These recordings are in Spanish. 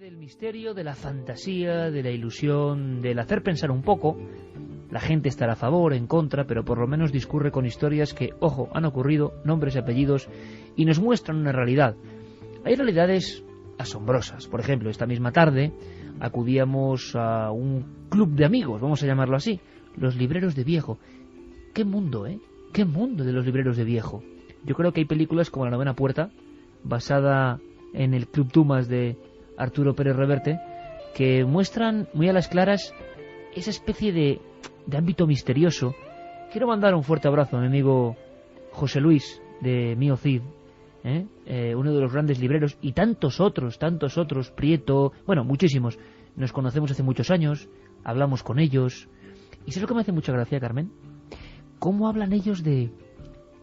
Del misterio, de la fantasía, de la ilusión, del hacer pensar un poco. La gente estará a favor, en contra, pero por lo menos discurre con historias que, ojo, han ocurrido, nombres y apellidos, y nos muestran una realidad. Hay realidades asombrosas. Por ejemplo, esta misma tarde acudíamos a un club de amigos, vamos a llamarlo así, los libreros de viejo. ¡Qué mundo, eh! ¡Qué mundo de los libreros de viejo! Yo creo que hay películas como La novena puerta, basada en el Club Dumas de Arturo Pérez Reverte, que muestran muy a las claras esa especie de ámbito misterioso. Quiero mandar un fuerte abrazo a mi amigo José Luis de Mío Cid, uno de los grandes libreros, y tantos otros, Prieto, bueno, muchísimos. Nos conocemos hace muchos años, hablamos con ellos, y ¿sabes lo que me hace mucha gracia, Carmen? Cómo hablan ellos de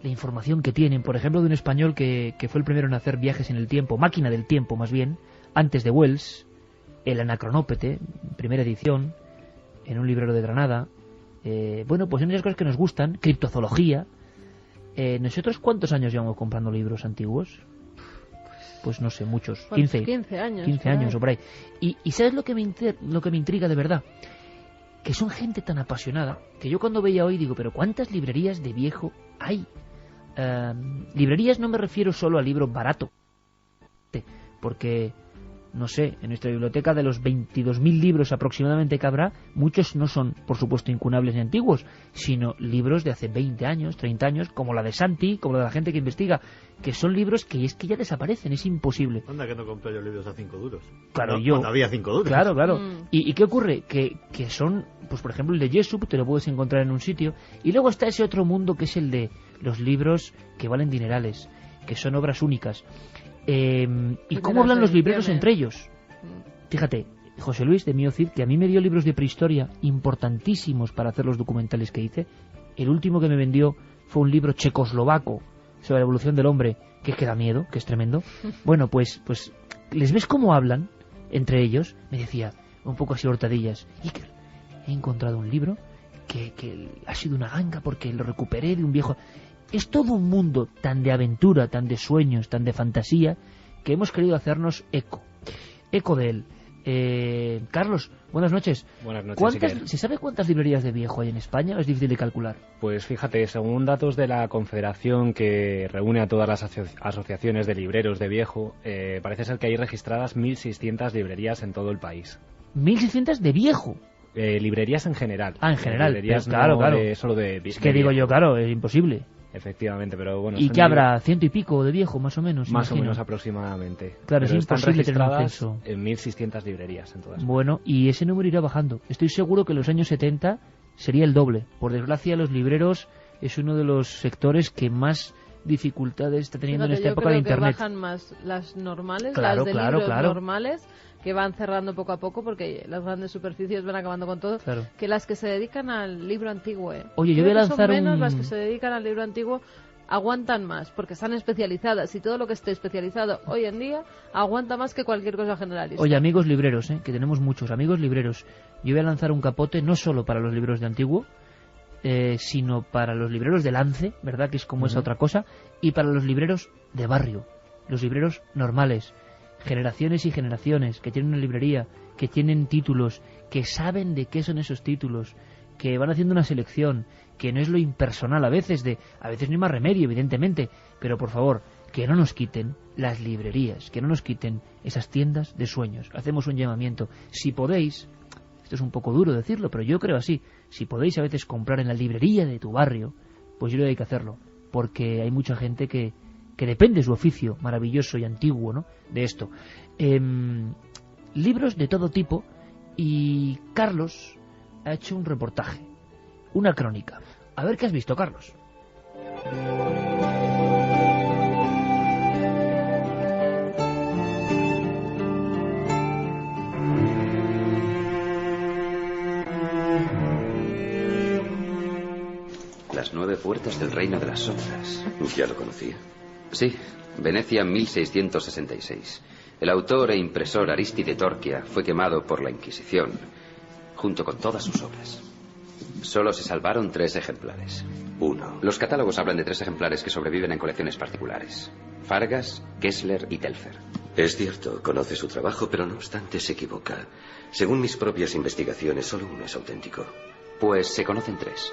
la información que tienen, por ejemplo, de un español que fue el primero en hacer viajes en el tiempo, máquina del tiempo más bien, antes de Wells, el Anacronópete, primera edición, en un librero de Granada. Bueno, pues en esas cosas que nos gustan, criptozoología. ¿Nosotros cuántos años llevamos comprando libros antiguos? Pues no sé, muchos. 15 años. 15 años o por ahí. Y ¿sabes lo que me intriga de verdad? Que son gente tan apasionada que yo cuando veía hoy digo, pero ¿cuántas librerías de viejo hay? Librerías no me refiero solo a libro barato, porque, no sé, en nuestra biblioteca de los 22.000 libros aproximadamente que habrá, muchos no son, por supuesto, incunables ni antiguos, sino libros de hace 20 años, 30 años, como la de Santi, como la de la gente que investiga, que son libros que es que ya desaparecen, es imposible. Anda que no compré yo libros a 5 duros. Claro, no, yo... cuando había 5 duros. Claro. ¿Y qué ocurre? Que son, pues por ejemplo, el de Jessup, te lo puedes encontrar en un sitio, y luego está ese otro mundo que es el de los libros que valen dinerales, que son obras únicas. ¿Y cómo hablan los libreros entre ellos? Fíjate, José Luis de Mío Cid, que a mí me dio libros de prehistoria importantísimos para hacer los documentales que hice. El último que me vendió fue un libro checoslovaco sobre la evolución del hombre, que es que da miedo, que es tremendo. Bueno, pues les ves cómo hablan entre ellos. Me decía, un poco así hurtadillas, Iker, he encontrado un libro que ha sido una ganga porque lo recuperé de un viejo... Es todo un mundo tan de aventura, tan de sueños, tan de fantasía, que hemos querido hacernos eco de él. Carlos, buenas noches. Buenas noches. ¿Se sabe cuántas librerías de viejo hay en España? ¿O es difícil de calcular? Pues fíjate, según datos de la Confederación que reúne a todas las asociaciones de libreros de viejo, parece ser que hay registradas 1.600 librerías en todo el país. ¿1.600 de viejo? Librerías en general. Ah, en general. Librerías claro. solo de es que digo yo, claro, es imposible. Efectivamente, pero bueno... ¿Y qué habrá? ¿100 y pico de viejo, más o menos? Más o menos aproximadamente. Claro, pero es imposible tener un censo. En 1.600 librerías en todas. Bueno, y ese número irá bajando. Estoy seguro que en los años 70 sería el doble. Por desgracia, los libreros es uno de los sectores que más dificultades está teniendo en esta época de Internet. Que bajan más las normales, claro, las de libros claro. normales, que van cerrando poco a poco porque las grandes superficies van acabando con todo, que las que se dedican al libro antiguo. Oye, yo voy a lanzar son menos las que se dedican al libro antiguo, aguantan más porque están especializadas, y todo lo que esté especializado hoy en día aguanta más que cualquier cosa generalista. Oye, amigos libreros, que tenemos muchos amigos libreros, yo voy a lanzar un capote no solo para los libreros de antiguo, sino para los libreros de lance, ¿verdad? Que es como esa otra cosa, y para los libreros de barrio, los libreros normales, generaciones y generaciones, que tienen una librería, que tienen títulos, que saben de qué son esos títulos, que van haciendo una selección, que no es lo impersonal a veces no hay más remedio, evidentemente, pero por favor, que no nos quiten las librerías, que no nos quiten esas tiendas de sueños. Hacemos un llamamiento. Si podéis, esto es un poco duro decirlo, pero yo creo así, si podéis a veces comprar en la librería de tu barrio, pues yo creo que hay que hacerlo, porque hay mucha gente que depende de su oficio maravilloso y antiguo, ¿no?, de esto. Libros de todo tipo, y Carlos ha hecho un reportaje, una crónica. A ver qué has visto, Carlos. Las 9 puertas del reino de las sombras. Ya lo conocía. Sí, Venecia 1666. El autor e impresor Aristide Torquia fue quemado por la Inquisición, junto con todas sus obras. Solo se salvaron 3 ejemplares. 1. Los catálogos hablan de 3 ejemplares que sobreviven en colecciones particulares: Fargas, Kessler y Telfer. Es cierto, conoce su trabajo, pero no obstante se equivoca. Según mis propias investigaciones, solo uno es auténtico. Pues se conocen 3.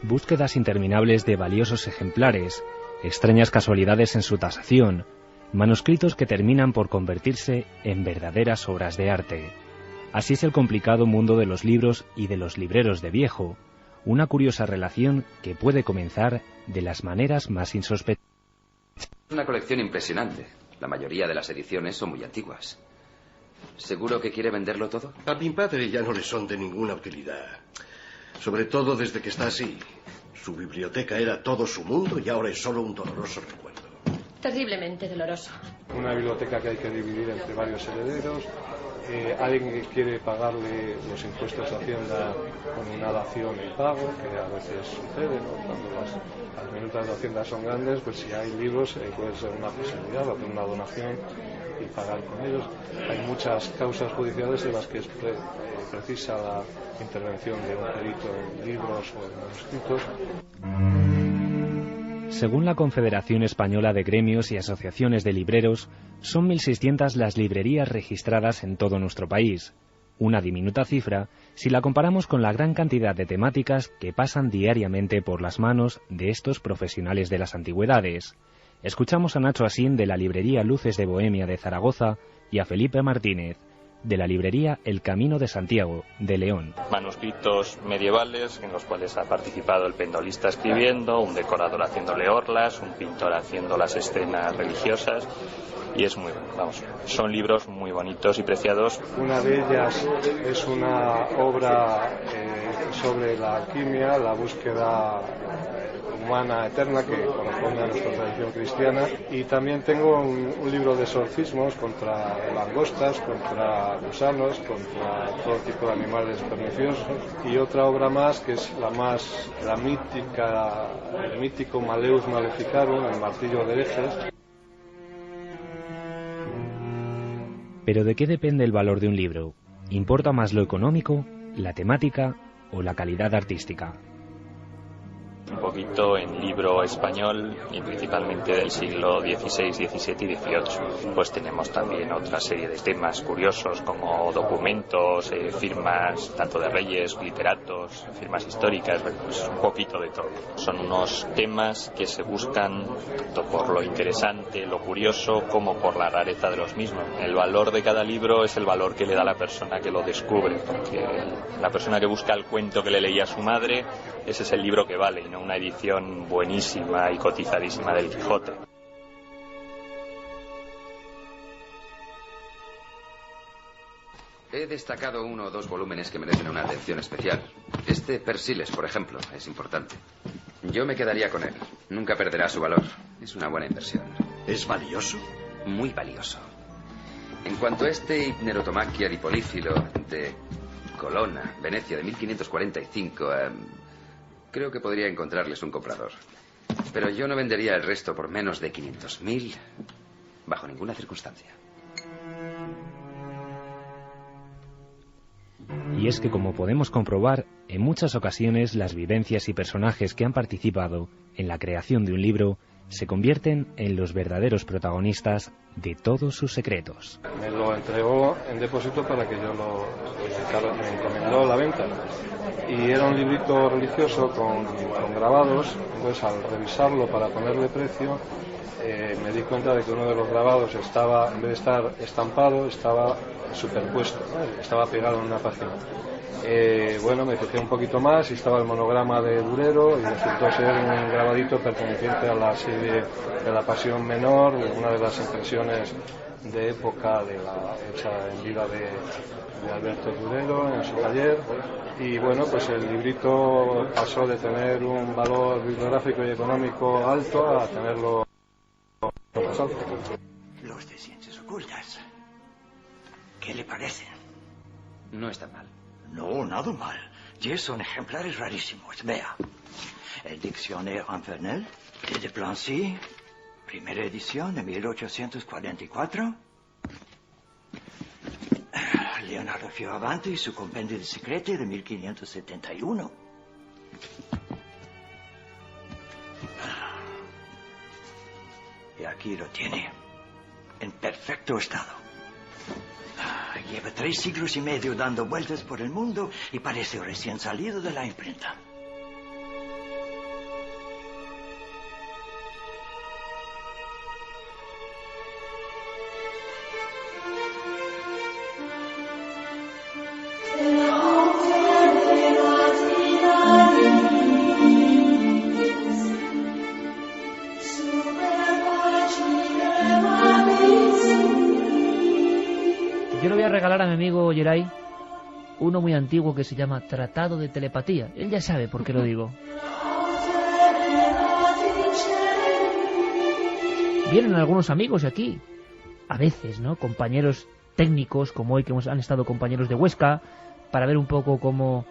Búsquedas interminables de valiosos ejemplares, extrañas casualidades en su tasación, manuscritos que terminan por convertirse en verdaderas obras de arte. Así es el complicado mundo de los libros y de los libreros de viejo, una curiosa relación que puede comenzar de las maneras más insospechadas. Una colección impresionante. La mayoría de las ediciones son muy antiguas. ¿Seguro que quiere venderlo todo? A mi padre ya no le son de ninguna utilidad. Sobre todo desde que está así. Su biblioteca era todo su mundo y ahora es solo un doloroso recuerdo. Terriblemente doloroso. Una biblioteca que hay que dividir entre varios herederos. Alguien que quiere pagarle los impuestos de Hacienda con una dación en pago, que a veces sucede, ¿no? Cuando las minutas de Hacienda son grandes, pues si hay libros puede ser una posibilidad hacer una donación y pagar con ellos. Hay muchas causas judiciales en las que es precisa la intervención de un perito en libros o en manuscritos. Según la Confederación Española de Gremios y Asociaciones de Libreros, son 1.600 las librerías registradas en todo nuestro país, una diminuta cifra si la comparamos con la gran cantidad de temáticas que pasan diariamente por las manos de estos profesionales de las antigüedades. Escuchamos a Nacho Asín de la librería Luces de Bohemia de Zaragoza y a Felipe Martínez de la librería El Camino de Santiago, de León. Manuscritos medievales en los cuales ha participado el pendolista escribiendo, un decorador haciéndole orlas, un pintor haciendo las escenas religiosas, y es muy bueno, vamos, son libros muy bonitos y preciados. Una de ellas es una obra sobre la alquimia, la búsqueda humana eterna que corresponde a nuestra tradición cristiana, y también tengo un libro de exorcismos contra langostas, contra gusanos, contra todo tipo de animales perniciosos, y otra obra más que es la mítica, el mítico Maleus Maleficarum, el martillo de herejes. Pero ¿de qué depende el valor de un libro? ¿Importa más lo económico, la temática o la calidad artística? Un poquito en libro español y principalmente del siglo XVI, XVII y XVIII. Pues tenemos también otra serie de temas curiosos como documentos, firmas tanto de reyes, literatos, firmas históricas, pues un poquito de todo. Son unos temas que se buscan tanto por lo interesante, lo curioso, como por la rareza de los mismos. El valor de cada libro es el valor que le da la persona que lo descubre, porque la persona que busca el cuento que le leía a su madre, ese es el libro que vale, y no una edición buenísima y cotizadísima del Quijote. He destacado 1 o 2 volúmenes que merecen una atención especial. Este Persiles, por ejemplo, es importante. Yo me quedaría con él. Nunca perderá su valor. Es una buena inversión. ¿Es valioso? Muy valioso. En cuanto a este Hipnerotomaquia di Polífilo de Colonna, Venecia, de 1545... creo que podría encontrarles un comprador. Pero yo no vendería el resto por menos de 500.000 bajo ninguna circunstancia. Y es que, como podemos comprobar, en muchas ocasiones las vivencias y personajes que han participado en la creación de un libro se convierten en los verdaderos protagonistas de todos sus secretos. Me lo entregó en depósito para que yo me encomendó la venta. Y era un librito religioso con grabados. Pues al revisarlo para ponerle precio, me di cuenta de que uno de los grabados estaba, en vez de estar estampado, estaba superpuesto, ¿no? Estaba pegado en una página. Bueno, me fijé un poquito más y estaba el monograma de Durero y resultó ser un grabadito perteneciente a la serie de la Pasión Menor, una de las impresiones de época hecha en vida de Alberto Durero en su taller. Y bueno, pues el librito pasó de tener un valor bibliográfico y económico alto a tenerlo más alto. Los de ciencias ocultas, ¿qué le parecen? No está mal. No, nada mal. 10 son ejemplares rarísimos. Vea. El Dictionnaire Infernal de Desplancy, primera edición de 1844. Leonardo Fioravanti y su Compendio de Secreti de 1571. Y aquí aquí lo tiene, en perfecto estado. Lleva 3 siglos y medio dando vueltas por el mundo y parece recién salido de la imprenta. Yo le voy a regalar a mi amigo Geray uno muy antiguo que se llama Tratado de Telepatía. Él ya sabe por qué lo digo. Vienen algunos amigos aquí, a veces, ¿no? Compañeros técnicos, como hoy que han estado compañeros de Huesca, para ver un poco cómo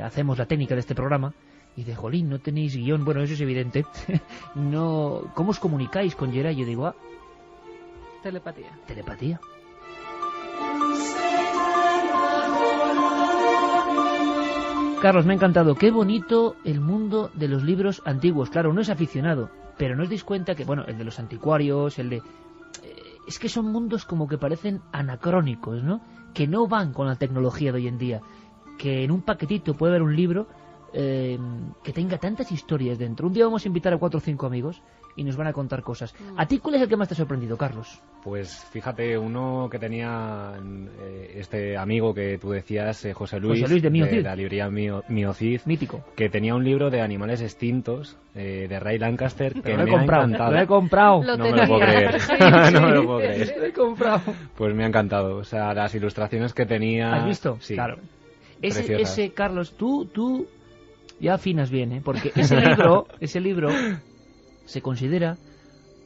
hacemos la técnica de este programa. Y de jolín, no tenéis guión. Bueno, eso es evidente. No, ¿cómo os comunicáis con Geray? Yo digo, Telepatía. Telepatía. Carlos, me ha encantado. Qué bonito el mundo de los libros antiguos. Claro, uno es aficionado, pero no os dais cuenta que, bueno, el de los anticuarios, el de... es que son mundos como que parecen anacrónicos, ¿no? Que no van con la tecnología de hoy en día. Que en un paquetito puede haber un libro que tenga tantas historias dentro. Un día vamos a invitar a 4 o 5 amigos y nos van a contar cosas. ¿A ti cuál es el que más te ha sorprendido, Carlos? Pues fíjate, uno que tenía este amigo que tú decías, José Luis de Miocid, la librería Miocid, mítico, que tenía un libro de animales extintos de Ray Lancaster, que lo me ha encantado. Lo he comprado. No me lo puedo creer. No me lo puedo creer. Lo he comprado. Pues me ha encantado. O sea, las ilustraciones que tenía... ¿Has visto? Sí. Claro. Ese Carlos, tú ya afinas bien, ¿eh? Porque ese libro se considera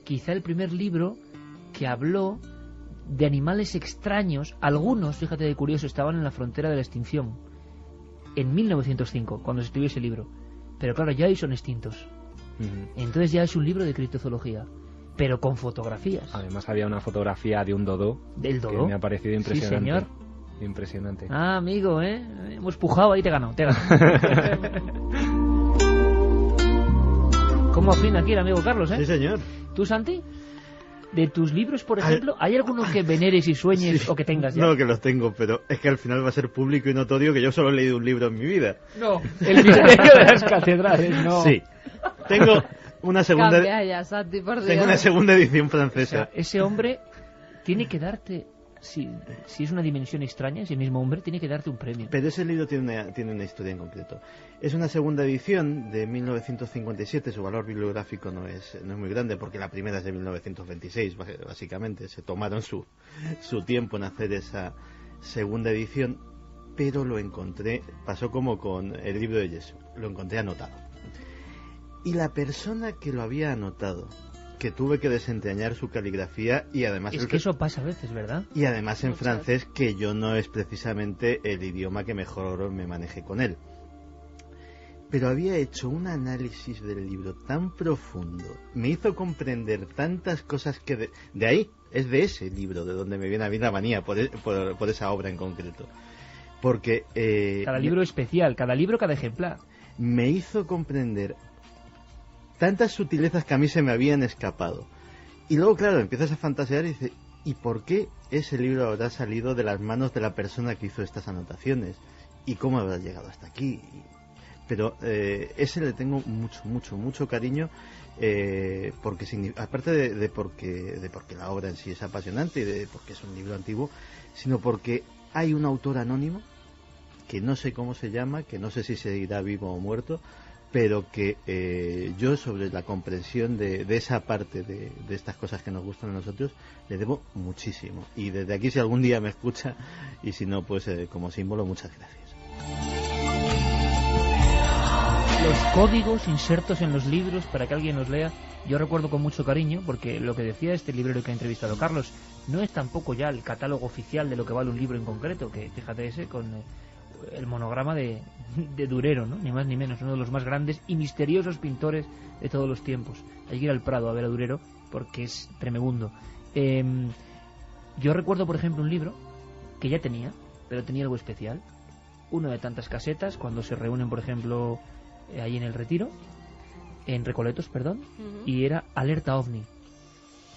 quizá el primer libro que habló de animales extraños. Algunos, fíjate de curioso, estaban en la frontera de la extinción en 1905, cuando se escribió ese libro. Pero claro, ya hoy son extintos. Entonces ya es un libro de criptozoología, pero con fotografías. Además había una fotografía de un dodo. ¿Del dodo? Que me ha parecido impresionante. Sí, señor. Impresionante. Ah, amigo, hemos pujado ahí, te he ganado. ¿Cómo afina aquí el amigo Carlos, Sí, señor. ¿Tú, Santi? De tus libros, por ejemplo, ¿hay alguno que veneres y sueñes o que tengas ya? No, que los tengo, pero es que al final va a ser público y notorio que yo solo he leído un libro en mi vida. No, el misterio de las catedrales, no. Sí. Tengo una segunda... Cambia ya, Santi, por Dios. Tengo una segunda edición francesa. O sea, ese hombre tiene que darte... Si es una dimensión extraña, ese mismo hombre tiene que darte un premio. Pero ese libro tiene una historia en concreto. Es una segunda edición de 1957, su valor bibliográfico no es muy grande, porque la primera es de 1926, básicamente. Se tomaron su tiempo en hacer esa segunda edición, pero lo encontré, pasó como con el libro de Jesús, lo encontré anotado. Y la persona que lo había anotado, que tuve que desentrañar su caligrafía y además... Es que eso pasa a veces, ¿verdad? Y además en francés, que yo no es precisamente el idioma que mejor me maneje con él. Pero había hecho un análisis del libro tan profundo, me hizo comprender tantas cosas que... De ahí, es de ese libro de donde me viene a mí la manía, por esa obra en concreto. Porque... cada libro especial, cada libro, cada ejemplar. Me hizo comprender tantas sutilezas que a mí se me habían escapado. Y luego, claro, empiezas a fantasear y dices, ¿y por qué ese libro habrá salido de las manos de la persona que hizo estas anotaciones? ¿Y cómo habrá llegado hasta aquí? Pero ese le tengo mucho cariño, porque aparte de porque la obra en sí es apasionante y de porque es un libro antiguo, sino porque hay un autor anónimo, que no sé cómo se llama, que no sé si seguirá vivo o muerto, pero que yo sobre la comprensión de esa parte de estas cosas que nos gustan a nosotros le debo muchísimo, y desde aquí, si algún día me escucha, y si no, pues como símbolo, muchas gracias. Los códigos insertos en los libros para que alguien los lea, yo recuerdo con mucho cariño, porque lo que decía este librero que ha entrevistado Carlos no es tampoco ya el catálogo oficial de lo que vale un libro en concreto, que fíjate ese con el monograma de Durero, ¿no? Ni más ni menos, uno de los más grandes y misteriosos pintores de todos los tiempos. Hay que ir al Prado a ver a Durero porque es tremebundo. Yo recuerdo, por ejemplo, un libro que ya tenía, pero tenía algo especial. Uno de tantas casetas, cuando se reúnen, por ejemplo, ahí en el Retiro, en Recoletos, perdón, y era Alerta OVNI.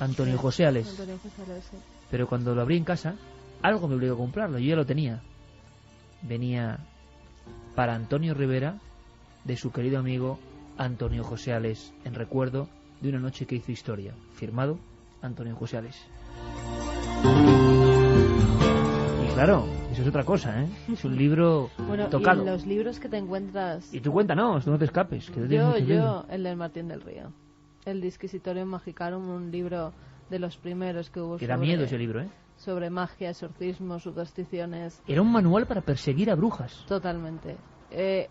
Antonio José Ales. Antonio José Ales, sí. Pero cuando lo abrí en casa, algo me obligó a comprarlo. Yo ya lo tenía. Venía para Antonio Rivera, de su querido amigo Antonio José Ales, en recuerdo de una noche que hizo historia. Firmado Antonio José Ales. Y claro, eso es otra cosa, ¿eh? Es un libro tocado. Y los libros que te encuentras... Y tú cuéntanos, tú no te escapes. Que Yo, el del Martín del Río. El Disquisitorium Magicarum, un libro de los primeros que hubo. Que da miedo ese libro, ¿eh? Sobre magia, exorcismo, supersticiones. Era un manual para perseguir a brujas. Totalmente.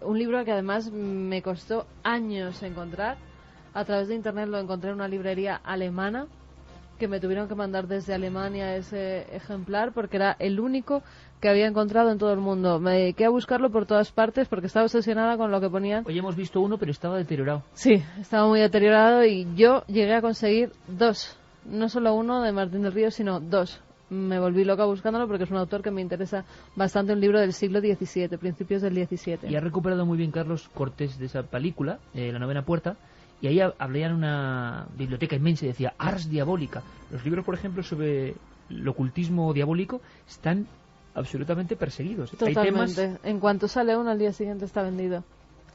Un libro que además me costó años encontrar. A través de internet lo encontré en una librería alemana, que me tuvieron que mandar desde Alemania ese ejemplar porque era el único que había encontrado en todo el mundo. Me dediqué a buscarlo por todas partes porque estaba obsesionada con lo que ponían. Hoy hemos visto uno, pero estaba deteriorado. Sí, estaba muy deteriorado y yo llegué a conseguir 2. No solo uno de Martín del Río, sino 2. Me volví loca buscándolo porque es un autor que me interesa bastante, un libro del siglo XVII, principios del XVII. Y ha recuperado muy bien Carlos cortes de esa película, La novena puerta, y ahí hablaban una biblioteca inmensa y decía Ars Diabólica. Los libros, por ejemplo, sobre el ocultismo diabólico están absolutamente perseguidos. Totalmente. Hay temas... En cuanto sale uno, al día siguiente está vendido.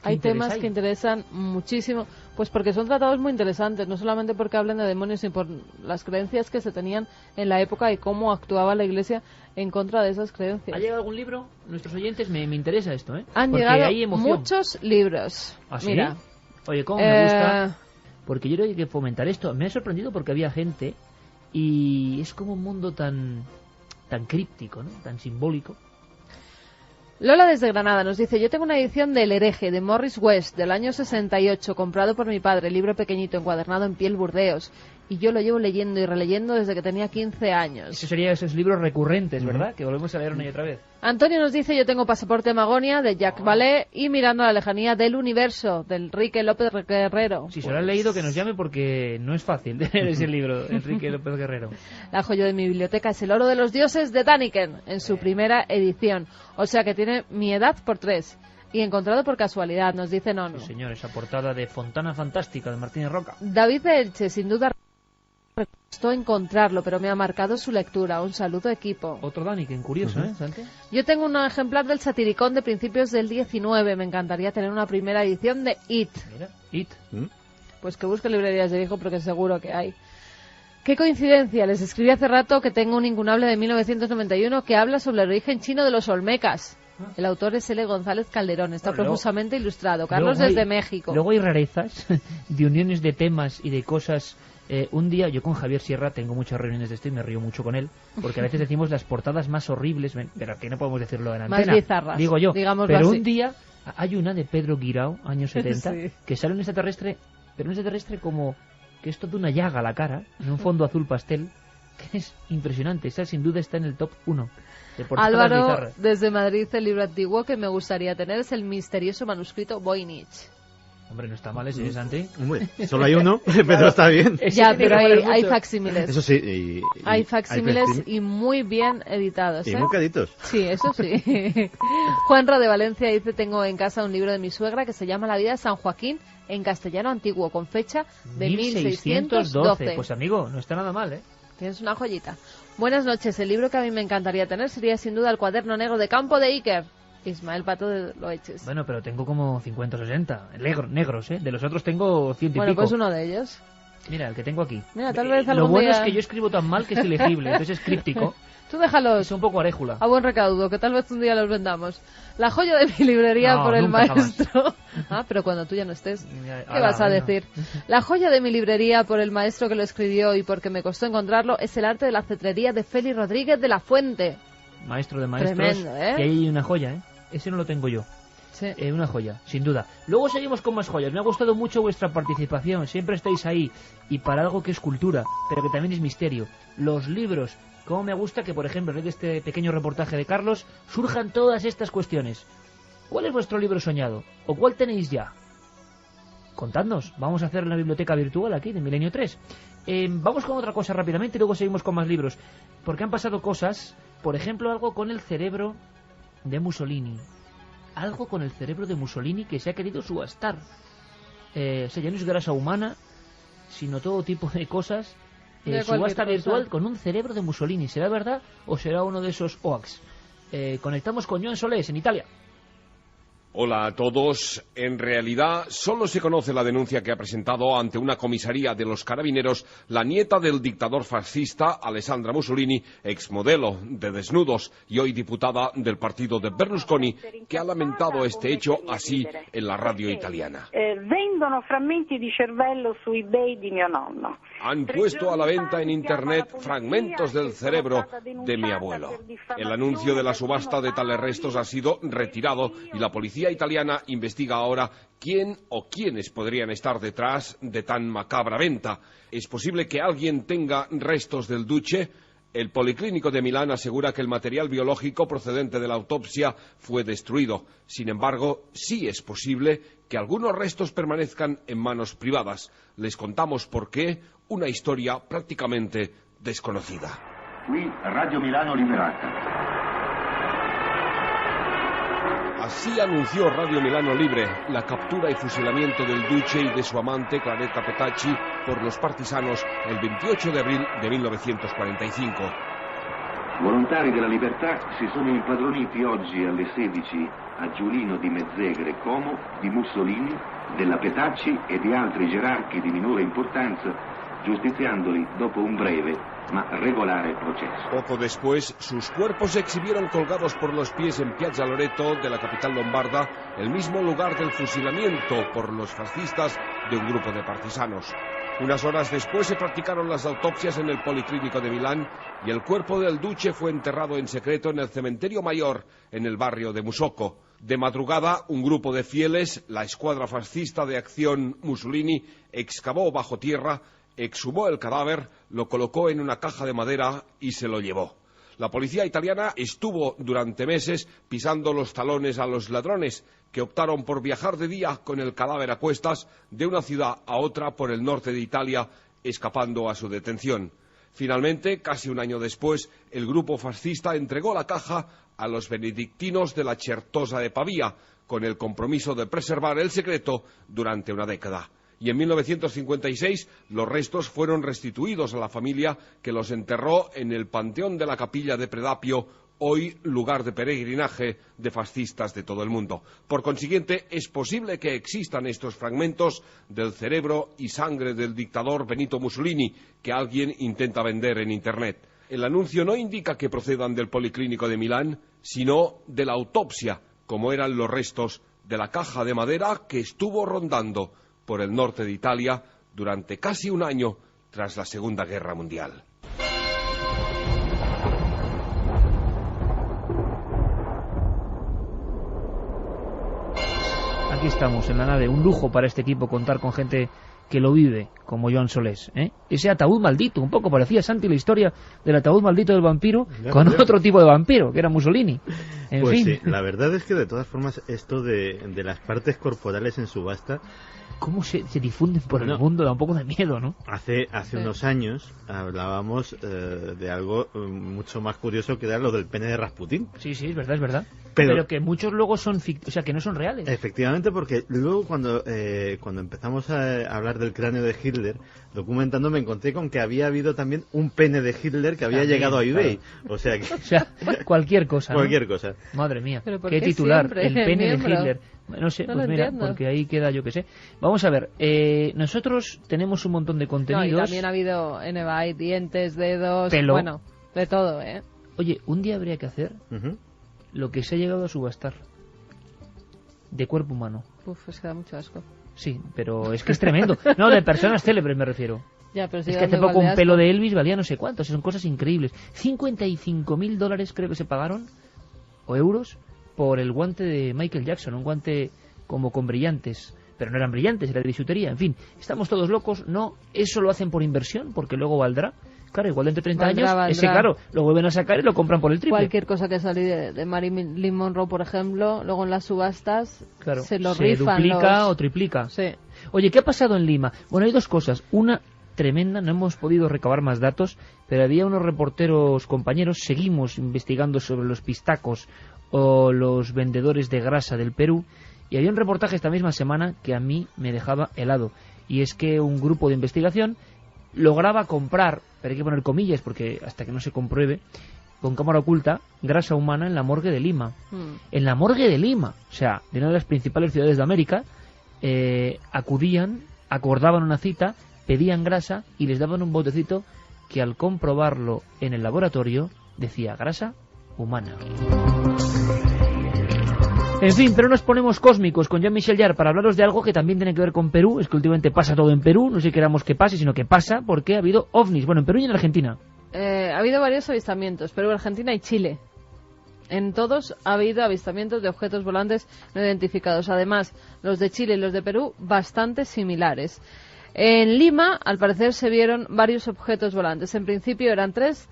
Hay temas que interesan muchísimo, pues porque son tratados muy interesantes, no solamente porque hablan de demonios, sino por las creencias que se tenían en la época y cómo actuaba la Iglesia en contra de esas creencias. ¿Ha llegado algún libro? Nuestros oyentes, me interesa esto, ¿eh? Han porque llegado hay emoción. Muchos libros. ¿Ah, sí? Mira. Oye, cómo me gusta, porque yo creo que hay que fomentar esto. Me ha sorprendido porque había gente y es como un mundo tan críptico, ¿no? Tan simbólico. Lola desde Granada nos dice: yo tengo una edición del Hereje de Morris West del año 68, comprado por mi padre, libro pequeñito encuadernado en piel Burdeos, y yo lo llevo leyendo y releyendo desde que tenía 15 años. Eso sería esos libros recurrentes, ¿verdad? Que volvemos a leer una y otra vez. Antonio nos dice: yo tengo Pasaporte Magonia de Jacques Vallée y Mirando a la lejanía del universo de Enrique López Guerrero. Si se lo han leído, que nos llame porque no es fácil leer ese libro, Enrique López Guerrero. La joya de mi biblioteca es El oro de los dioses de Däniken, en su primera edición. O sea que tiene mi edad por 3. Y encontrado por casualidad, nos dice Nono. Sí, señor, esa portada de Fontana Fantástica de Martínez Roca. David de Elche, sin duda me costó encontrarlo, pero me ha marcado su lectura. Un saludo, equipo. Otro Däniken, curioso, ¿eh, Santi? Yo tengo un ejemplar del Satiricón de principios del 19. Me encantaría tener una primera edición de It. Mira, It. Pues que busque librerías de viejo porque seguro que hay. Qué coincidencia, les escribí hace rato que tengo un incunable de 1991 que habla sobre el origen chino de los olmecas. El autor es L. González Calderón, está profusamente ilustrado. Carlos desde México. Luego hay rarezas de uniones de temas y de cosas. Un día, yo con Javier Sierra tengo muchas reuniones de esto y me río mucho con él, porque a veces decimos las portadas más horribles, pero que no podemos decirlo en antena. Más bizarras, digo yo. Pero un día hay una de Pedro Guirao, años 70, sí, que sale un extraterrestre, pero un extraterrestre como que es toda una llaga a la cara, en un fondo azul pastel, que es impresionante. Esa sin duda está en el top 1 de portadas Álvaro, bizarras. desde Madrid, el libro antiguo que me gustaría tener es el misterioso manuscrito Voynich. Hombre, no está mal ese, Santi. Hombre, solo hay uno, pero está bien. Ya, pero hay facsímiles. Eso sí. Hay facsímiles y muy bien editados. Y muy caritos. Sí, eso sí. Juanra de Valencia dice: tengo en casa un libro de mi suegra que se llama La vida de San Joaquín, en castellano antiguo, con fecha de 1612. Pues amigo, no está nada mal, ¿eh? Tienes una joyita. Buenas noches. El libro que a mí me encantaría tener sería sin duda El cuaderno negro de Campo de Iker. Ismael Pato de Loeches. Bueno, pero tengo como 50 o 60 negros, ¿eh? De los otros tengo 100 y pico. Bueno, pues uno de ellos. Mira, el que tengo aquí. Mira, tal vez algún Lo bueno día... es que yo escribo tan mal que es ilegible, entonces es críptico. Tú déjalos. Es un poco aréjula. A buen recaudo, que tal vez un día los vendamos. La joya de mi librería por el maestro... pero cuando tú ya no estés, ¿qué vas a decir? La joya de mi librería por el maestro que lo escribió y porque me costó encontrarlo es El arte de la cetrería de Félix Rodríguez de la Fuente. Maestro de maestros. Tremendo, ¿eh? Y ahí hay una joya, ¿eh? Ese no lo tengo yo. Sí. Una joya, sin duda. Luego seguimos con más joyas. Me ha gustado mucho vuestra participación. Siempre estáis ahí. Y para algo que es cultura, pero que también es misterio. Los libros. Cómo me gusta que, por ejemplo, en este pequeño reportaje de Carlos, surjan todas estas cuestiones. ¿Cuál es vuestro libro soñado? ¿O cuál tenéis ya? Contadnos. Vamos a hacer la biblioteca virtual aquí de Milenio 3. Vamos con otra cosa rápidamente y luego seguimos con más libros. Porque han pasado cosas. Por ejemplo, algo con el cerebro de Mussolini. Algo con el cerebro de Mussolini que se ha querido subastar. O sea, ya no es grasa humana, sino todo tipo de cosas subasta virtual con un cerebro de Mussolini. ¿Será verdad o será uno de esos hoax? Conectamos con Joan Solés en Italia. Hola a todos. En realidad, solo se conoce la denuncia que ha presentado ante una comisaría de los carabineros la nieta del dictador fascista Alessandra Mussolini, exmodelo de desnudos y hoy diputada del partido de Berlusconi, que ha lamentado este hecho así en la radio italiana. Vendono frammenti di cervello su eBay di mio nonno. Han puesto a la venta en Internet fragmentos del cerebro de mi abuelo. El anuncio de la subasta de tales restos ha sido retirado y la policía italiana investiga ahora quién o quiénes podrían estar detrás de tan macabra venta. ¿Es posible que alguien tenga restos del Duce? El Policlínico de Milán asegura que el material biológico procedente de la autopsia fue destruido. Sin embargo, sí es posible que algunos restos permanezcan en manos privadas. Les contamos por qué, una historia prácticamente desconocida. Qui Radio Milano Liberata. Así anunció Radio Milano Libre la captura y fusilamiento del Duce y de su amante Claretta Petacci por los partisanos el 28 de abril de 1945. Volontari della Libertà si sono impadroniti oggi alle 16 a Giulino di Mezzegre, Como, di Mussolini, della Petacci e di altri gerarchi di minore importanza, giustiziandoli dopo un breve ma regolare proceso. Poco después, sus cuerpos se exhibieron colgados por los pies en Piazza Loreto de la capital lombarda, el mismo lugar del fusilamiento por los fascistas de un grupo de partisanos. Unas horas después se practicaron las autopsias en el Policlínico de Milán y el cuerpo del Duce fue enterrado en secreto en el cementerio mayor en el barrio de Musocco. De madrugada, un grupo de fieles, la escuadra fascista de acción Mussolini, excavó bajo tierra, exhumó el cadáver, lo colocó en una caja de madera y se lo llevó. La policía italiana estuvo durante meses pisando los talones a los ladrones, que optaron por viajar de día con el cadáver a cuestas de una ciudad a otra por el norte de Italia, escapando a su detención. Finalmente, casi un año después, el grupo fascista entregó la caja a los benedictinos de la Certosa de Pavía, con el compromiso de preservar el secreto durante una década. Y en 1956 los restos fueron restituidos a la familia, que los enterró en el Panteón de la Capilla de Predapio, hoy lugar de peregrinaje de fascistas de todo el mundo. Por consiguiente, es posible que existan estos fragmentos del cerebro y sangre del dictador Benito Mussolini, que alguien intenta vender en Internet. El anuncio no indica que procedan del Policlínico de Milán, sino de la autopsia, como eran los restos de la caja de madera que estuvo rondando por el norte de Italia durante casi un año tras la Segunda Guerra Mundial. Aquí estamos, en la nave. Un lujo para este equipo contar con gente que lo vive, como Joan Solés, ¿eh? Ese ataúd maldito, un poco parecía, Santi, la historia del ataúd maldito del vampiro, con otro tipo de vampiro, que era Mussolini. En fin. Sí, la verdad es que de todas formas esto de las partes corporales en subasta, cómo se difunden por el mundo, da un poco de miedo, ¿no? Hace unos años hablábamos de algo mucho más curioso, que era lo del pene de Rasputín. Sí, es verdad. Pero que muchos luego son o sea, que no son reales. Efectivamente, porque luego cuando empezamos a hablar del cráneo de Hitler, documentando, me encontré con que había habido también un pene de Hitler que había llegado a eBay. Claro. O sea, cualquier cosa, ¿no? Cualquier cosa. Madre mía, qué titular, el pene de Hitler. No sé, pues mira, porque ahí queda, yo que sé. Vamos a ver, nosotros tenemos un montón de contenidos. No, y también ha habido en eBay dientes, dedos, pelo. Bueno, de todo, ¿eh? Oye, un día habría que hacer lo que se ha llegado a subastar de cuerpo humano. Uf, es que da mucho asco. Sí, pero es que es tremendo. No, de personas célebres me refiero. Ya, pero es que hace poco un pelo de Elvis valía no sé cuánto, son cosas increíbles. $55.000 creo que se pagaron, o euros, por el guante de Michael Jackson, un guante como con brillantes, pero no eran brillantes, era de bisutería. En fin, estamos todos locos. No, eso lo hacen por inversión, porque luego valdrá. Claro, igual dentro de 30 años, ese claro, lo vuelven a sacar y lo compran por el triple. Cualquier cosa que salga de Marilyn Monroe, por ejemplo, luego en las subastas claro, se lo rifan. Se duplica o triplica. Sí. Oye, ¿qué ha pasado en Lima? Bueno, hay dos cosas. Una tremenda, no hemos podido recabar más datos, pero había unos reporteros compañeros, seguimos investigando sobre los pistacos o los vendedores de grasa del Perú, y había un reportaje esta misma semana que a mí me dejaba helado, y es que un grupo de investigación lograba comprar, pero hay que poner comillas porque hasta que no se compruebe, con cámara oculta, grasa humana en la morgue de Lima. En la morgue de Lima, o sea, de una de las principales ciudades de América, acudían, acordaban una cita, pedían grasa y les daban un botecito que al comprobarlo en el laboratorio decía grasa humana. En fin, pero nos ponemos cósmicos con Jean-Michel Jarre para hablaros de algo que también tiene que ver con Perú. Es que últimamente pasa todo en Perú, no sé si queramos que pase, sino que pasa porque ha habido ovnis, bueno, en Perú y en Argentina. Ha habido varios avistamientos, Perú, Argentina y Chile. En todos ha habido avistamientos de objetos volantes no identificados. Además, los de Chile y los de Perú bastante similares. En Lima, al parecer, se vieron varios objetos volantes. En principio eran 3,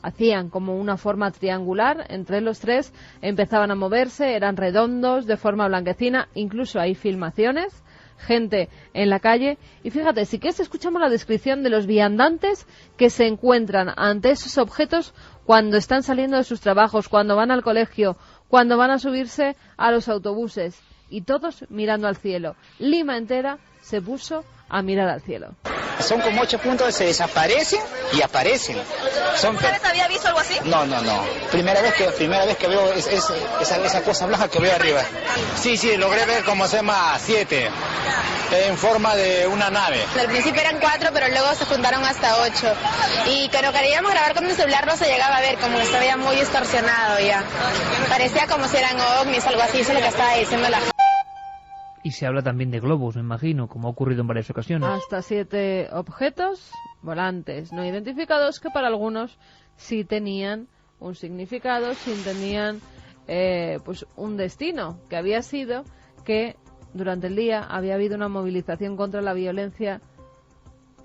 hacían como una forma triangular. Entre los 3 empezaban a moverse, eran redondos, de forma blanquecina. Incluso hay filmaciones, gente en la calle. Y fíjate, si quieres escuchamos la descripción de los viandantes que se encuentran ante esos objetos cuando están saliendo de sus trabajos, cuando van al colegio, cuando van a subirse a los autobuses. Y todos mirando al cielo. Lima entera se puso a mirar al cielo. Son como 8 puntos que se desaparecen y aparecen. ¿Ustedes había visto algo así? No. Primera vez que veo esa cosa blanca que veo arriba. Sí, logré ver como se llama 7, en forma de una nave. Al principio eran 4, pero luego se juntaron hasta 8. Y cuando queríamos grabar con mi celular no se llegaba a ver, como que estaba ya muy distorsionado ya. Parecía como si eran ovnis, algo así, eso es lo que estaba diciendo la gente. Y se habla también de globos, me imagino, como ha ocurrido en varias ocasiones. Hasta 7 objetos volantes no identificados que para algunos sí tenían un significado, sí tenían pues un destino, que había sido que durante el día había habido una movilización contra la violencia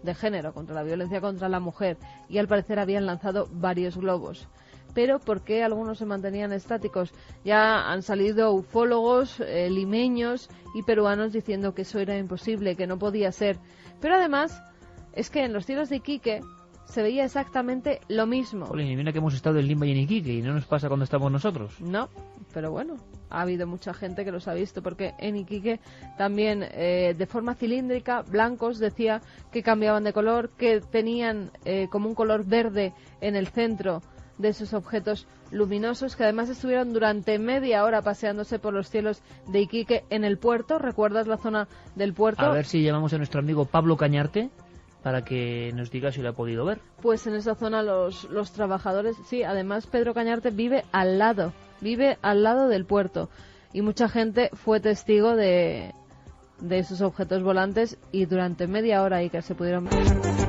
de género, contra la violencia contra la mujer, y al parecer habían lanzado varios globos. Pero ¿por qué algunos se mantenían estáticos? Ya han salido ufólogos limeños y peruanos diciendo que eso era imposible, que no podía ser. Pero además es que en los cielos de Iquique se veía exactamente lo mismo. Jolín, y mira que hemos estado en Lima y en Iquique y no nos pasa cuando estamos nosotros. No, pero bueno, ha habido mucha gente que los ha visto, porque en Iquique también de forma cilíndrica, blancos, decía que cambiaban de color, que tenían como un color verde en el centro de esos objetos luminosos, que además estuvieron durante media hora paseándose por los cielos de Iquique en el puerto. ¿Recuerdas la zona del puerto? A ver si llamamos a nuestro amigo Pablo Cañarte para que nos diga si lo ha podido ver. Pues en esa zona los trabajadores, sí, además Pedro Cañarte vive al lado del puerto, y mucha gente fue testigo de esos objetos volantes, y durante media hora ahí que se pudieron ver.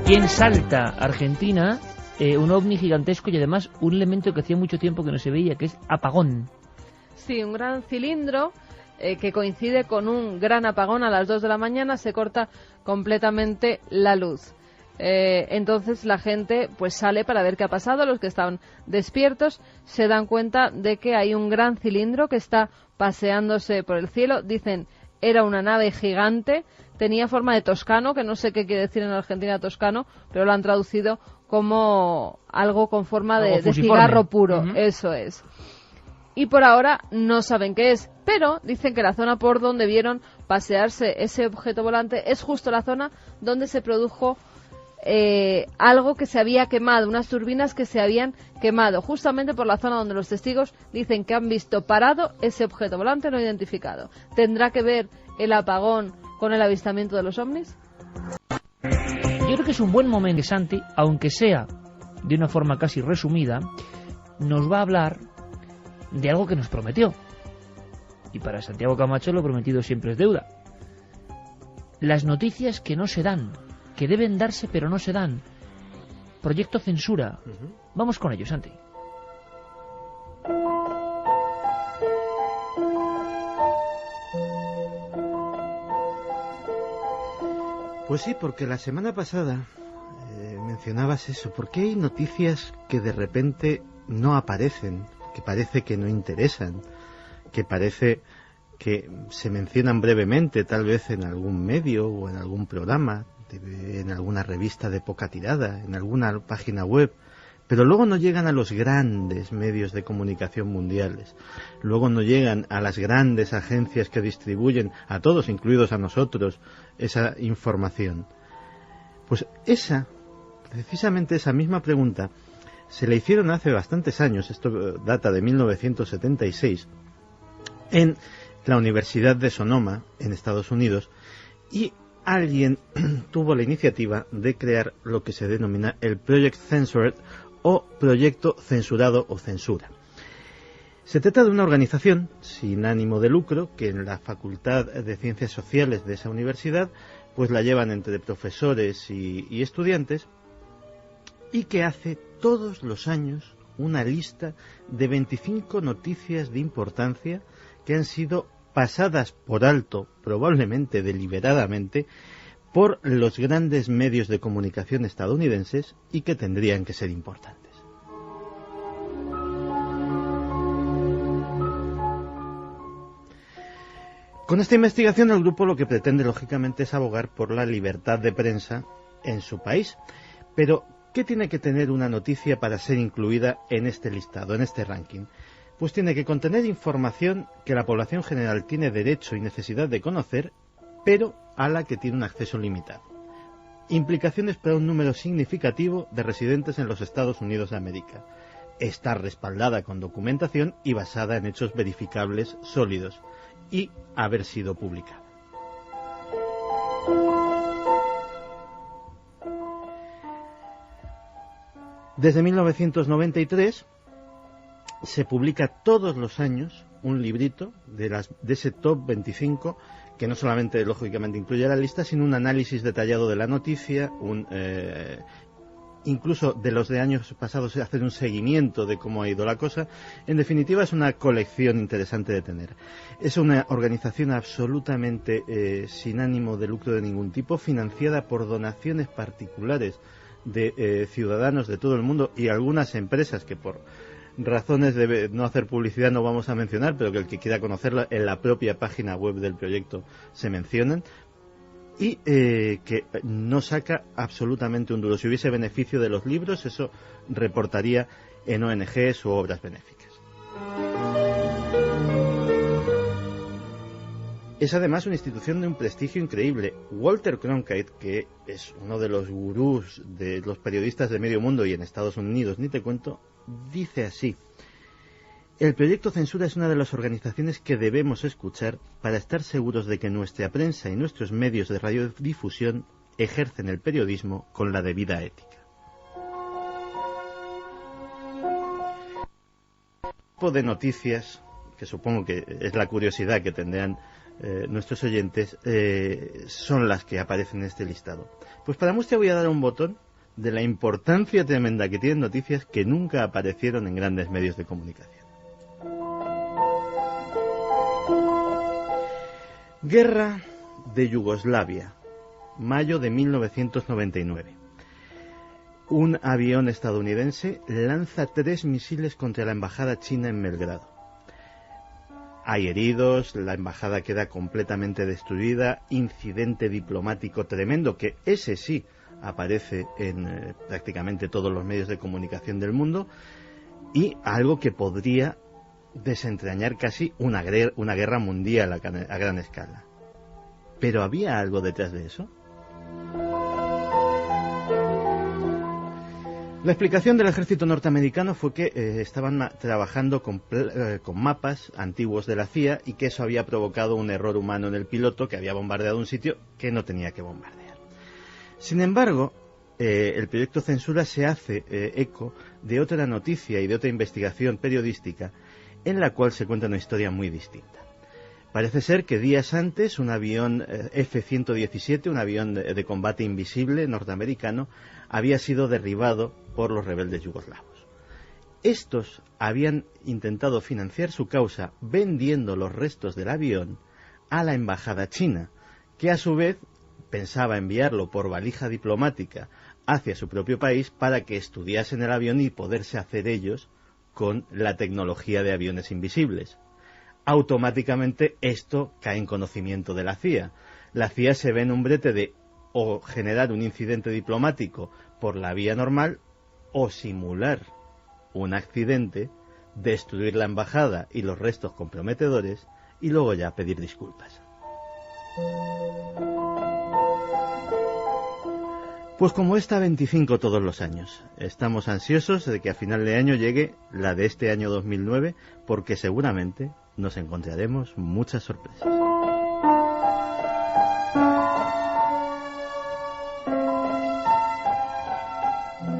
Y en Salta, Argentina, un ovni gigantesco y además un elemento que hacía mucho tiempo que no se veía, que es apagón. Sí, un gran cilindro que coincide con un gran apagón. A las 2 de la mañana se corta completamente la luz. Entonces la gente pues sale para ver qué ha pasado. Los que estaban despiertos se dan cuenta de que hay un gran cilindro que está paseándose por el cielo. Dicen, era una nave gigante, tenía forma de toscano, que no sé qué quiere decir en Argentina toscano, pero lo han traducido como algo con forma de cigarro puro. Eso es. Y por ahora no saben qué es, pero dicen que la zona por donde vieron pasearse ese objeto volante es justo la zona donde se produjo algo que se había quemado, unas turbinas que se habían quemado, justamente por la zona donde los testigos dicen que han visto parado ese objeto volante no identificado. ¿Tendrá que ver el apagón con el avistamiento de los ovnis? Yo creo que es un buen momento que Santi, aunque sea de una forma casi resumida, nos va a hablar de algo que nos prometió. Y para Santiago Camacho lo prometido siempre es deuda. Las noticias que no se dan, que deben darse pero no se dan. Proyecto Censura. Vamos con ello, Santi. Pues sí, porque la semana pasada mencionabas eso. ¿Por qué hay noticias que de repente no aparecen? Que parece que no interesan, que parece que se mencionan brevemente, tal vez en algún medio o en algún programa, en alguna revista de poca tirada, en alguna página web, pero luego no llegan a los grandes medios de comunicación mundiales, luego no llegan a las grandes agencias que distribuyen a todos, incluidos a nosotros, esa información. Pues precisamente esa misma pregunta se le hicieron hace bastantes años, esto data de 1976, en la Universidad de Sonoma, en Estados Unidos, y alguien tuvo la iniciativa de crear lo que se denomina el Project Censored, o Proyecto Censurado o Censura. Se trata de una organización sin ánimo de lucro que en la Facultad de Ciencias Sociales de esa universidad pues la llevan entre profesores y estudiantes, y que hace todos los años una lista de 25 noticias de importancia que han sido pasadas por alto, probablemente deliberadamente, por los grandes medios de comunicación estadounidenses y que tendrían que ser importantes. Con esta investigación el grupo lo que pretende lógicamente es abogar por la libertad de prensa en su país. Pero, ¿qué tiene que tener una noticia para ser incluida en este listado, en este ranking? Pues tiene que contener información que la población general tiene derecho y necesidad de conocer, pero a la que tiene un acceso limitado. Implicaciones para un número significativo de residentes en los Estados Unidos de América. Estar respaldada con documentación y basada en hechos verificables sólidos. Y haber sido publicada. Desde 1993 se publica todos los años un librito de ese top 25 que no solamente lógicamente incluye la lista, sino un análisis detallado de la noticia, incluso de los de años pasados, hacer un seguimiento de cómo ha ido la cosa. En definitiva, es una colección interesante de tener. Es una organización absolutamente sin ánimo de lucro de ningún tipo, financiada por donaciones particulares de ciudadanos de todo el mundo y algunas empresas que por razones de no hacer publicidad no vamos a mencionar, pero que el que quiera conocerla en la propia página web del proyecto se mencionan. Y que no saca absolutamente un duro. Si hubiese beneficio de los libros, eso reportaría en ONGs u obras benéficas. Es además una institución de un prestigio increíble. Walter Cronkite, que es uno de los gurús de los periodistas de medio mundo y en Estados Unidos, ni te cuento, dice así: el Proyecto Censura es una de las organizaciones que debemos escuchar para estar seguros de que nuestra prensa y nuestros medios de radiodifusión ejercen el periodismo con la debida ética. El tipo de noticias, que supongo que es la curiosidad que tendrán nuestros oyentes, son las que aparecen en este listado. Pues para muestra voy a dar un botón de la importancia tremenda que tienen noticias que nunca aparecieron en grandes medios de comunicación. Guerra de Yugoslavia, mayo de 1999. Un avión estadounidense lanza 3 misiles contra la embajada china en Belgrado. Hay heridos, la embajada queda completamente destruida, incidente diplomático tremendo, que ese sí aparece en prácticamente todos los medios de comunicación del mundo, y algo que podría desentrañar casi una guerra mundial a gran escala. ¿Pero había algo detrás de eso? La explicación del ejército norteamericano fue que estaban trabajando con mapas antiguos de la CIA y que eso había provocado un error humano en el piloto, que había bombardeado un sitio que no tenía que bombardear. Sin embargo, el proyecto Censura se hace eco de otra noticia y de otra investigación periodística en la cual se cuenta una historia muy distinta. Parece ser que días antes un avión F-117, un avión de combate invisible norteamericano, había sido derribado por los rebeldes yugoslavos. Estos habían intentado financiar su causa vendiendo los restos del avión a la embajada china, que a su vez pensaba enviarlo por valija diplomática hacia su propio país para que estudiasen el avión y poderse hacer ellos con la tecnología de aviones invisibles. Automáticamente esto cae en conocimiento de la CIA. La CIA se ve en un brete de o generar un incidente diplomático por la vía normal o simular un accidente, destruir la embajada y los restos comprometedores y luego ya pedir disculpas. Pues como esta 25 todos los años. Estamos ansiosos de que a final de año llegue la de este año 2009, porque seguramente nos encontraremos muchas sorpresas.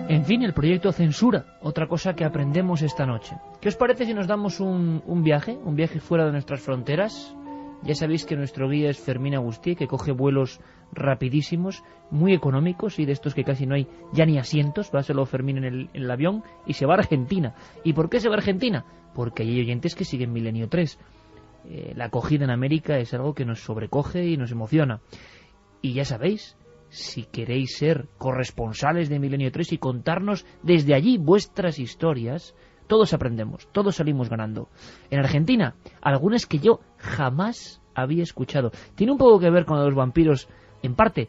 En fin, el proyecto Censura, otra cosa que aprendemos esta noche. ¿Qué os parece si nos damos un viaje fuera de nuestras fronteras? Ya sabéis que nuestro guía es Fermín Agustí, que coge vuelos rapidísimos, muy económicos y de estos que casi no hay ya ni asientos. Va solo Fermín en el avión y se va a Argentina. ¿Y por qué se va a Argentina? Porque hay oyentes que siguen Milenio 3. La acogida en América es algo que nos sobrecoge y nos emociona. Y ya sabéis, si queréis ser corresponsales de Milenio 3 y contarnos desde allí vuestras historias, todos aprendemos, todos salimos ganando. En Argentina, algunas que yo jamás había escuchado. Tiene un poco que ver con los vampiros, en parte,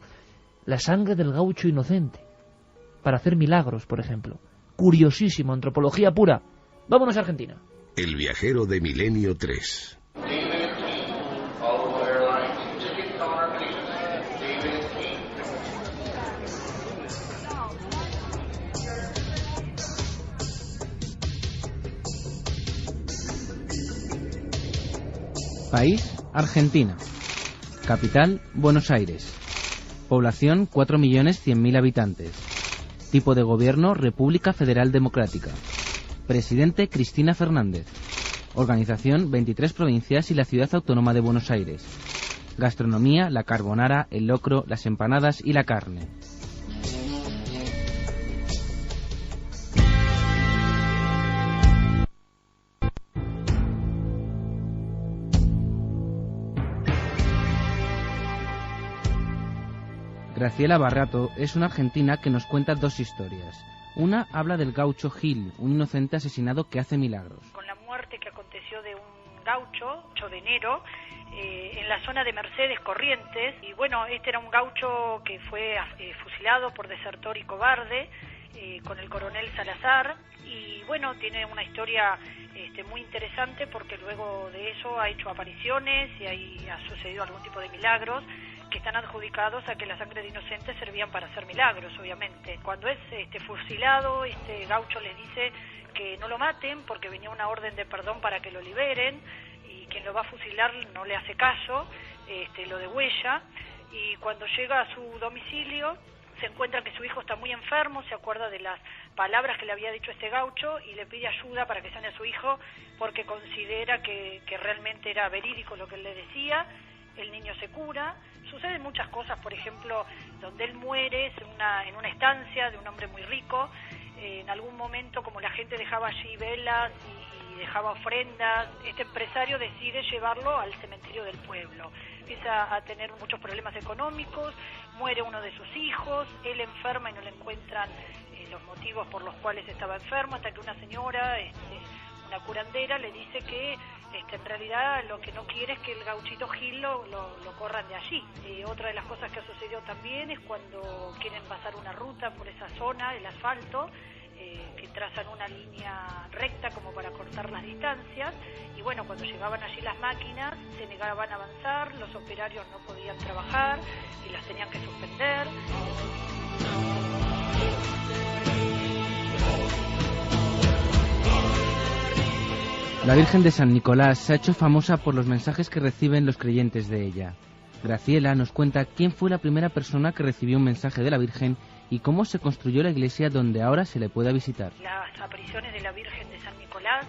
la sangre del gaucho inocente, para hacer milagros, por ejemplo. Curiosísimo, antropología pura. Vámonos a Argentina. El viajero de Milenio 3. País, Argentina. Capital, Buenos Aires. Población, 4.100.000 habitantes. Tipo de gobierno, República Federal Democrática. Presidente, Cristina Fernández. Organización, 23 provincias y la Ciudad Autónoma de Buenos Aires. Gastronomía, la carbonara, el locro, las empanadas y la carne. Graciela Barrato es una argentina que nos cuenta dos historias. Una habla del gaucho Gil, un inocente asesinado que hace milagros. Con la muerte que aconteció de un gaucho, 8 de enero, en la zona de Mercedes, Corrientes, y bueno, este era un gaucho que fue fusilado por desertor y cobarde, con el coronel Salazar, y bueno, tiene una historia muy interesante porque luego de eso ha hecho apariciones y ahí ha sucedido algún tipo de milagros que están adjudicados a que la sangre de inocentes servían para hacer milagros, obviamente. Cuando es fusilado, este gaucho les dice que no lo maten porque venía una orden de perdón para que lo liberen, y quien lo va a fusilar no le hace caso, lo degüella, y cuando llega a su domicilio se encuentra que su hijo está muy enfermo, se acuerda de las palabras que le había dicho este gaucho y le pide ayuda para que sane a su hijo porque considera que realmente era verídico lo que él le decía. El niño se cura. Suceden muchas cosas, por ejemplo, donde él muere en una estancia de un hombre muy rico. En algún momento, como la gente dejaba allí velas y dejaba ofrendas, este empresario decide llevarlo al cementerio del pueblo. Empieza a tener muchos problemas económicos, muere uno de sus hijos, él enferma y no le encuentran los motivos por los cuales estaba enfermo, hasta que una señora, una curandera, le dice que en realidad lo que no quiere es que el gauchito Gil lo corran de allí. Otra de las cosas que ha sucedido también es cuando quieren pasar una ruta por esa zona, el asfalto, que trazan una línea recta como para cortar las distancias, y bueno, cuando llegaban allí las máquinas se negaban a avanzar, los operarios no podían trabajar y las tenían que suspender. La Virgen de San Nicolás se ha hecho famosa por los mensajes que reciben los creyentes de ella. Graciela nos cuenta quién fue la primera persona que recibió un mensaje de la Virgen y cómo se construyó la iglesia donde ahora se le pueda visitar. Las apariciones de la Virgen de San Nicolás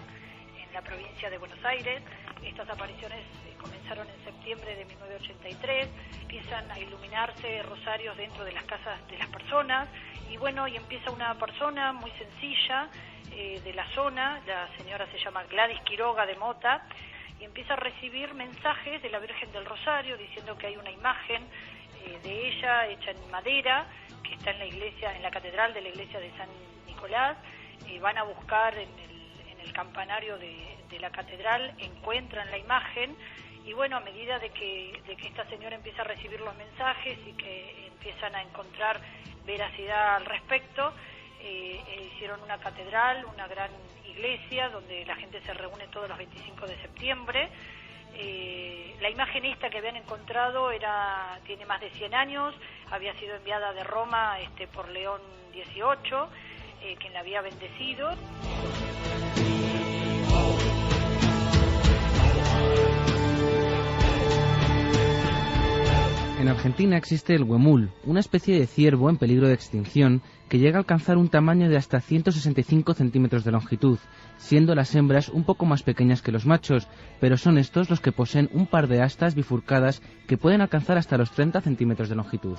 en la provincia de Buenos Aires. Estas apariciones comenzaron en septiembre de 1983, empiezan a iluminarse rosarios dentro de las casas de las personas, y bueno, y empieza una persona muy sencilla de la zona, la señora se llama Gladys Quiroga de Mota, y empieza a recibir mensajes de la Virgen del Rosario diciendo que hay una imagen de ella hecha en madera que está en la iglesia, en la catedral de la iglesia de San Nicolás. Van a buscar en el campanario de la catedral, encuentran la imagen, y bueno, a medida de que esta señora empieza a recibir los mensajes y que empiezan a encontrar veracidad al respecto, hicieron una catedral, una gran iglesia donde la gente se reúne todos los 25 de septiembre, La imagen esta que habían encontrado tiene más de 100 años, había sido enviada de Roma por León XVIII, quien la había bendecido. En Argentina existe el huemul, una especie de ciervo en peligro de extinción que llega a alcanzar un tamaño de hasta 165 centímetros de longitud, siendo las hembras un poco más pequeñas que los machos, pero son estos los que poseen un par de astas bifurcadas que pueden alcanzar hasta los 30 centímetros de longitud.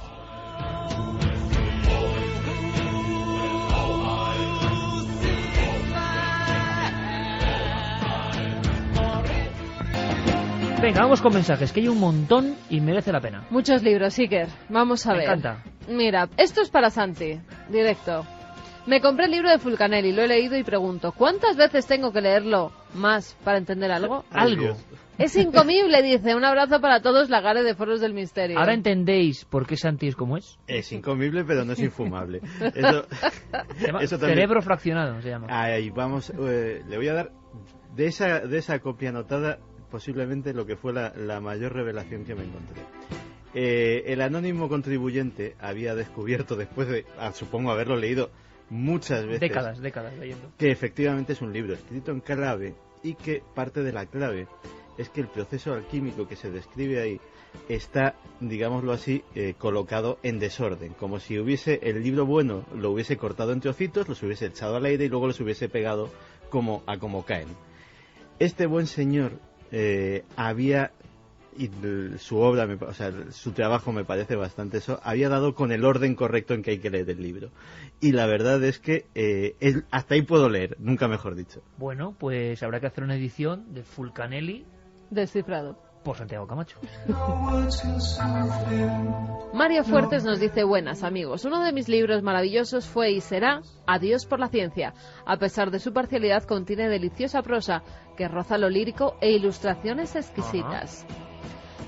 Venga, vamos con mensajes, que hay un montón y merece la pena. Muchos libros, Iker. Vamos a ver. Me encanta. Mira, esto es para Santi, directo. Me compré el libro de Fulcanelli, lo he leído y pregunto, ¿cuántas veces tengo que leerlo más para entender algo? Algo. Es incomible, dice. Un abrazo para todos, Lagares de Foros del Misterio. ¿Ahora entendéis por qué Santi es como es? Es incomible, pero no es infumable. Eso también... Cerebro fraccionado se llama. Ahí vamos, le voy a dar de esa copia anotada posiblemente lo que fue la mayor revelación que me encontré. El anónimo contribuyente había descubierto, después de, supongo, haberlo leído muchas veces, décadas leyendo, que efectivamente es un libro escrito en clave y que parte de la clave es que el proceso alquímico que se describe ahí está, digámoslo así, colocado en desorden, como si el libro bueno lo hubiese cortado en trocitos, los hubiese echado al aire y luego los hubiese pegado como caen. Este buen señor había, y su obra, su trabajo me parece bastante eso, había dado con el orden correcto en que hay que leer el libro. Y la verdad es que hasta ahí puedo leer, nunca mejor dicho. Bueno, pues habrá que hacer una edición de Fulcanelli descifrado por Santiago Camacho. Mario Fuertes nos dice: buenas amigos, uno de mis libros maravillosos fue y será Adiós por la ciencia. A pesar de su parcialidad, contiene deliciosa prosa que roza lo lírico e ilustraciones exquisitas.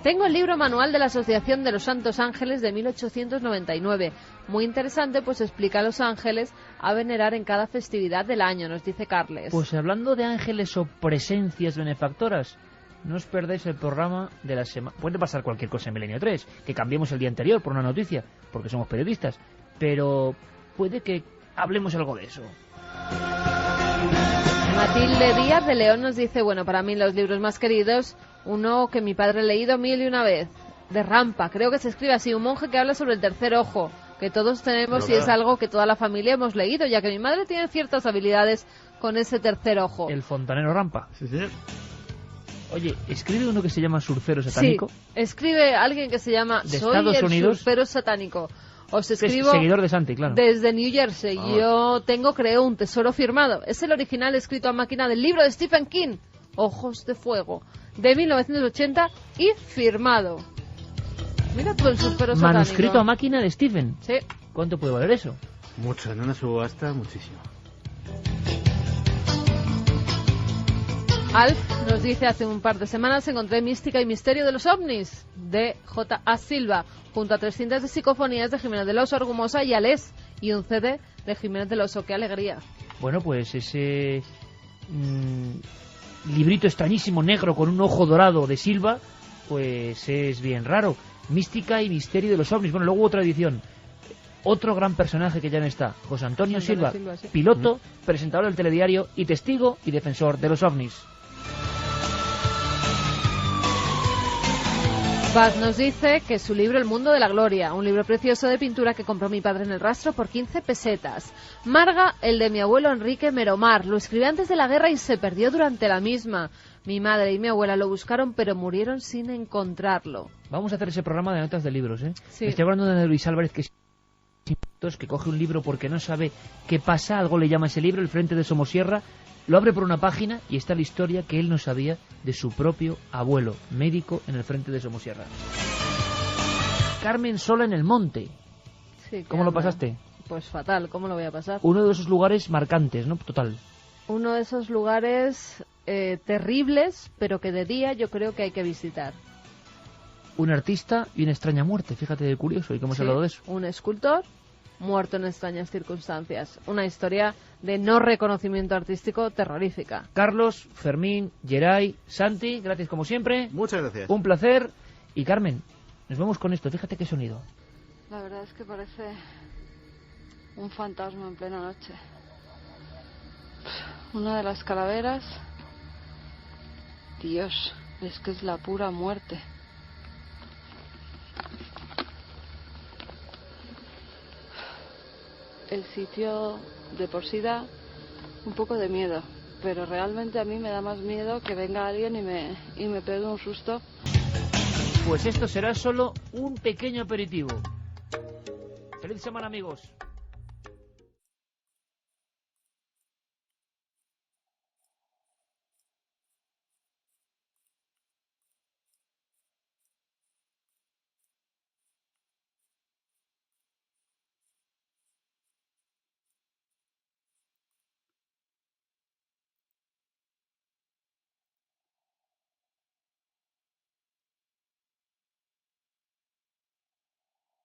Tengo el libro manual de la Asociación de los Santos Ángeles de 1899. Muy interesante, pues explica a los ángeles a venerar en cada festividad del año, nos dice Carles. Pues hablando de ángeles o presencias benefactoras, no os perdáis el programa de la semana. Puede pasar cualquier cosa en Milenio 3, que cambiemos el día anterior por una noticia, porque somos periodistas, pero puede que hablemos algo de eso. Matilde Díaz de León nos dice: bueno, para mí los libros más queridos, uno que mi padre ha leído 1001 vez, de Rampa, creo que se escribe así, un monje que habla sobre el tercer ojo, que todos tenemos y es algo que toda la familia hemos leído, ya que mi madre tiene ciertas habilidades con ese tercer ojo. El fontanero Rampa. Sí, sí. Oye, escribe uno que se llama Surfero Satánico. Sí, escribe alguien que se llama de Soy Estados el Unidos. Surfero Satánico. Os escribo seguidor de Santi, claro. Desde New Jersey. Yo creo un tesoro firmado. Es el original escrito a máquina del libro de Stephen King, Ojos de Fuego, de 1980 y firmado. Mira tú el surfero satánico. Manuscrito a máquina de Stephen. Sí. ¿Cuánto puede valer eso? Mucho, en una subasta muchísimo. Alf nos dice: hace un par de semanas encontré Mística y Misterio de los OVNIs, de J.A. Silva, junto a 300 de psicofonías de Jiménez del Oso, Argumosa y Alés, y un CD de Jiménez del Oso. ¡Qué alegría! Bueno, pues ese librito extrañísimo negro con un ojo dorado de Silva, pues es bien raro. Mística y Misterio de los OVNIs. Bueno, luego otra edición. Otro gran personaje que ya no está, José Antonio Silva, sí. Piloto, presentador del telediario y testigo y defensor de los OVNIs. Paz nos dice que su libro El Mundo de la Gloria, un libro precioso de pintura que compró mi padre en el Rastro por 15 pesetas. Marga, el de mi abuelo Enrique Meromar, lo escribió antes de la guerra y se perdió durante la misma. Mi madre y mi abuela lo buscaron, pero murieron sin encontrarlo. Vamos a hacer ese programa de notas de libros, ¿eh? Sí. Estoy hablando de Luis Álvarez, que coge un libro porque no sabe qué pasa, algo le llama ese libro, El Frente de Somosierra, lo abre por una página y está la historia que él no sabía de su propio abuelo, médico en el Frente de Somosierra. Carmen Sola en el Monte. Sí, ¿Cómo lo pasaste? Pues fatal, ¿cómo lo voy a pasar? Uno de esos lugares marcantes, ¿no? Total. Uno de esos lugares terribles, pero que de día yo creo que hay que visitar. Un artista y una extraña muerte, fíjate de curioso, y que hemos hablado de eso. Un escultor muerto en extrañas circunstancias. Una historia de no reconocimiento artístico terrorífica. Carlos, Fermín, Geray, Santi, gracias como siempre. Muchas gracias. Un placer. Y Carmen, nos vemos con esto. Fíjate qué sonido. La verdad es que parece un fantasma en plena noche. Una de las calaveras. Dios, es que es la pura muerte. El sitio de por sí da un poco de miedo, pero realmente a mí me da más miedo que venga alguien y me pegue un susto. Pues esto será solo un pequeño aperitivo. ¡Feliz semana, amigos!